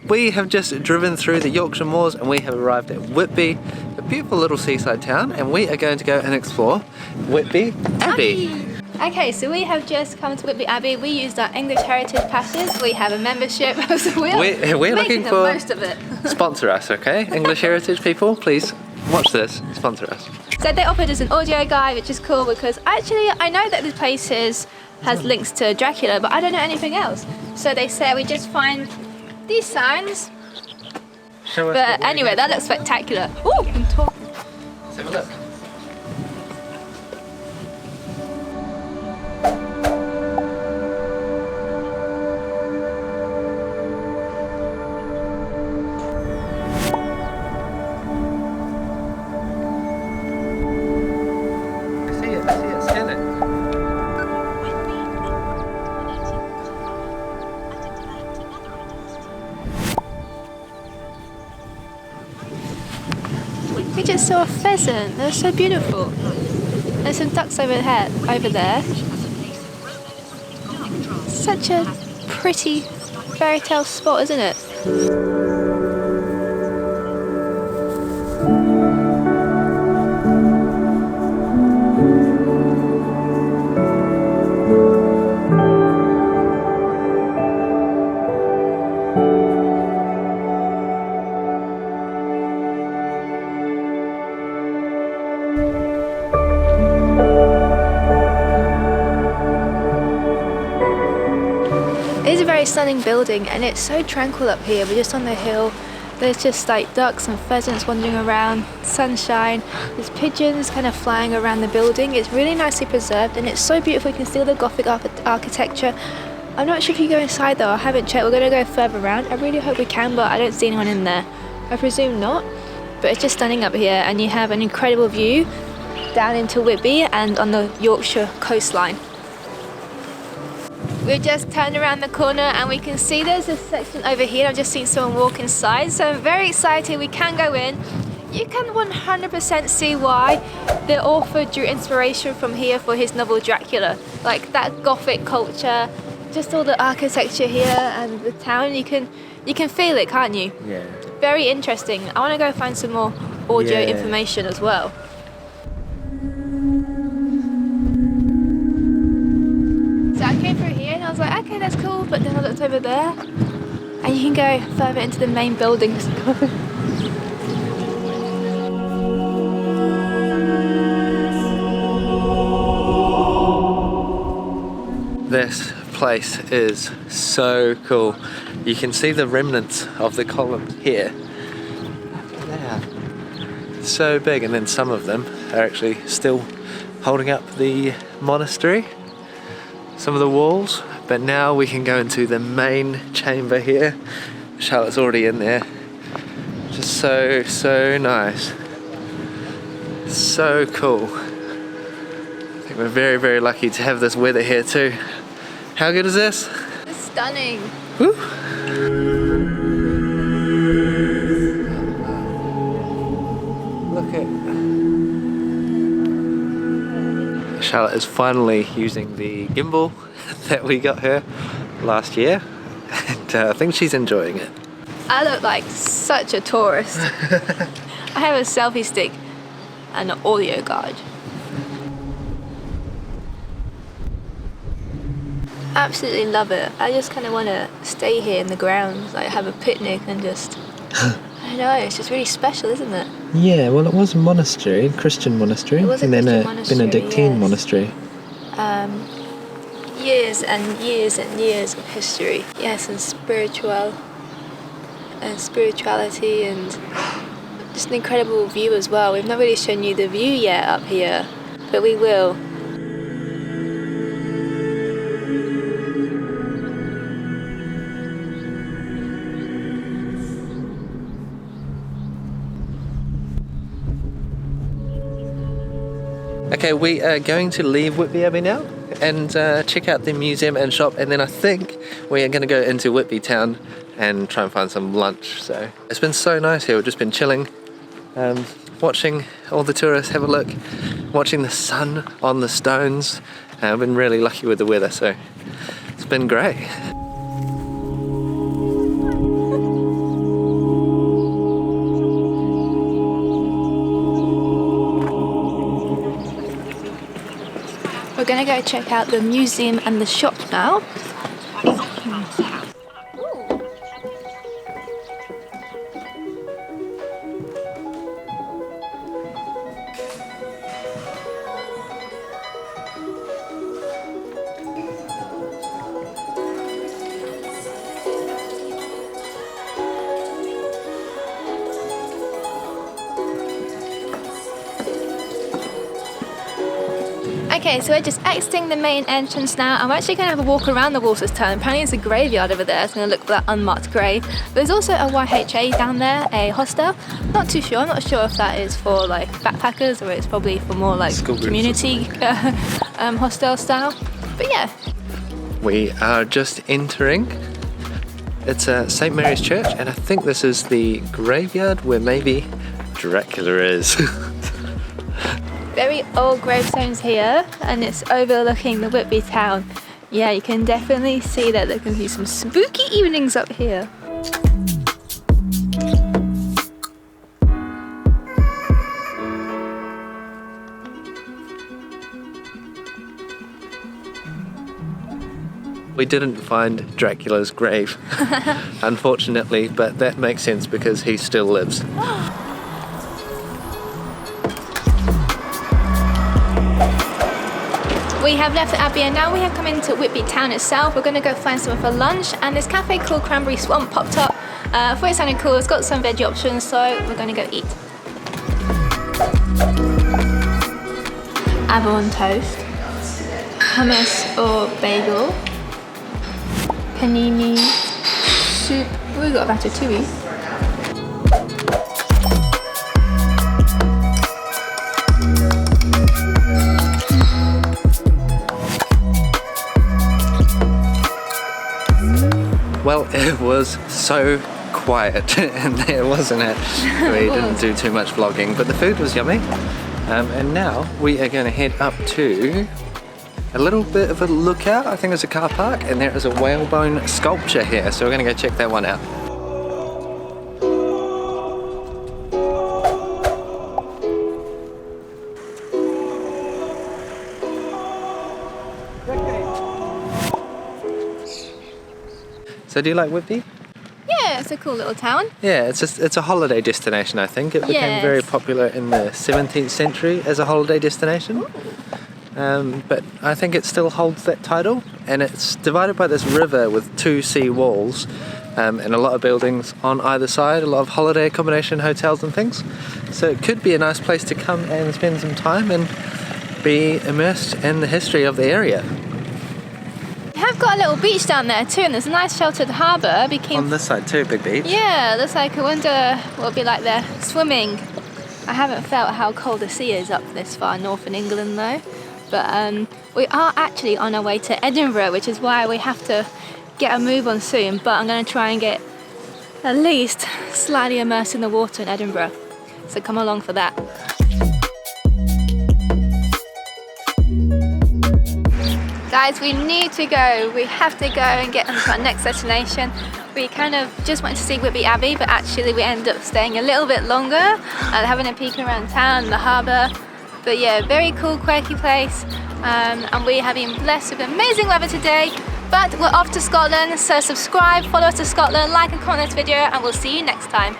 We have just driven through the Yorkshire moors and we have arrived at Whitby, a beautiful little seaside town, and we are going to go and explore Whitby Abbey. Okay, so we have just come to Whitby Abbey. We used our English Heritage passes. We have a membership, so we're looking the for most of it. Sponsor us, okay? English Heritage people, please watch this. Sponsor us. So they offered us an audio guide, which is cool because actually I know that this place has links to Dracula, but I don't know anything else. So they said we just find these signs. Show us. But anyway, that looks spectacular. Oh, I'm talking. Let's have a look. We just saw a pheasant. They're so beautiful. There's some ducks over there. Such a pretty fairy tale spot, isn't it? It's a very stunning building and it's so tranquil up here. We're just on the hill. There's just like ducks and pheasants wandering around, sunshine. There's pigeons kind of flying around the building. It's really nicely preserved and it's so beautiful. You can see all the Gothic architecture. I'm not sure if you go inside though. I haven't checked. We're going to go further around. I really hope we can, but I don't see anyone in there. I presume not. But it's just stunning up here and you have an incredible view down into Whitby and on the Yorkshire coastline. We've just turned around the corner and we can see there's a section over here. I've just seen someone walk inside, so I'm very excited. We can go in. You can 100% see why the author drew inspiration from here for his novel Dracula. Like that Gothic culture, just all the architecture here and the town. You can feel it, can't you? Yeah. Very interesting. I want to go find some more audio information as well. So I came through here and I was like, okay, that's cool, but then I looked over there and you can go further into the main buildings. This place is so cool. You can see the remnants of the columns here. There. So big, and then some of them are actually still holding up the monastery. Some of the walls, but now we can go into the main chamber here. Charlotte's already in there. Just so nice. So cool. I think we're very lucky to have this weather here too. How good is this? It's stunning. Woo. Look at. Charlotte is finally using the gimbal that we got her last year, and I think she's enjoying it. I look like such a tourist. I have a selfie stick and an audio guide. Absolutely love it. I just kind of want to stay here in the grounds, like have a picnic and just, I don't know, it's just really special, isn't it? Yeah, well it was a monastery, a Christian monastery, and then a Benedictine monastery. Years and years and years of history. Yes, and spirituality and just an incredible view as well. We've not really shown you the view yet up here, but we will. Okay, we are going to leave Whitby Abbey now and check out the museum and shop, and then I think we are going to go into Whitby Town and try and find some lunch. So it's been so nice here. We've just been chilling, watching all the tourists have a look, watching the sun on the stones. I've been really lucky with the weather, so it's been great. gonna go check out the museum and the shop now. Okay, so we're just exiting the main entrance now. I'm actually going to have a walk around the Water's Town. Apparently there's a graveyard over there, so I'm going to look for that unmarked grave. But there's also a YHA down there, a hostel. Not too sure, I'm not sure if that is for like backpackers or it's probably for more like community hostel style. But yeah. We are just entering. It's St. Mary's Church, and I think this is the graveyard where maybe Dracula is. Very old gravestones here, and it's overlooking the Whitby Town. Yeah, you can definitely see that there can be some spooky evenings up here. We didn't find Dracula's grave, unfortunately, but that makes sense because he still lives. We have left the Abbey and now we have come into Whitby Town itself. We're going to go find something for lunch, and this cafe called Cranberry Swamp popped up. I thought it sounded cool. It's got some veggie options, so we're going to go eat. Avon toast, hummus or bagel, panini, soup. We got ratatouille. Well, it was so quiet in there, wasn't it? We didn't do too much vlogging, but the food was yummy. And now we are going to head up to a little bit of a lookout. I think there's a car park, and there is a whalebone sculpture here, so we're going to go check that one out. So do you like Whitby? Yeah, it's a cool little town. Yeah, it's a holiday destination, I think. It became very popular in the 17th century as a holiday destination. But I think it still holds that title, and it's divided by this river with 2 sea walls, and a lot of buildings on either side, a lot of holiday accommodation, hotels and things. So it could be a nice place to come and spend some time and be immersed in the history of the area. We have got a little beach down there too, and there's a nice sheltered harbour. On this side too, big beach. Yeah, looks like, I wonder what it'll be like there swimming. I haven't felt how cold the sea is up this far north in England though. But we are actually on our way to Edinburgh, which is why we have to get a move on soon. But I'm going to try and get at least slightly immersed in the water in Edinburgh. So come along for that. Guys, we need to go. We have to go and get onto our next destination. We kind of just went to see Whitby Abbey, but actually we ended up staying a little bit longer and having a peek around town, the harbour. But yeah, very cool, quirky place. And we have been blessed with amazing weather today. But we're off to Scotland, so subscribe, follow us to Scotland, like and comment this video, and we'll see you next time.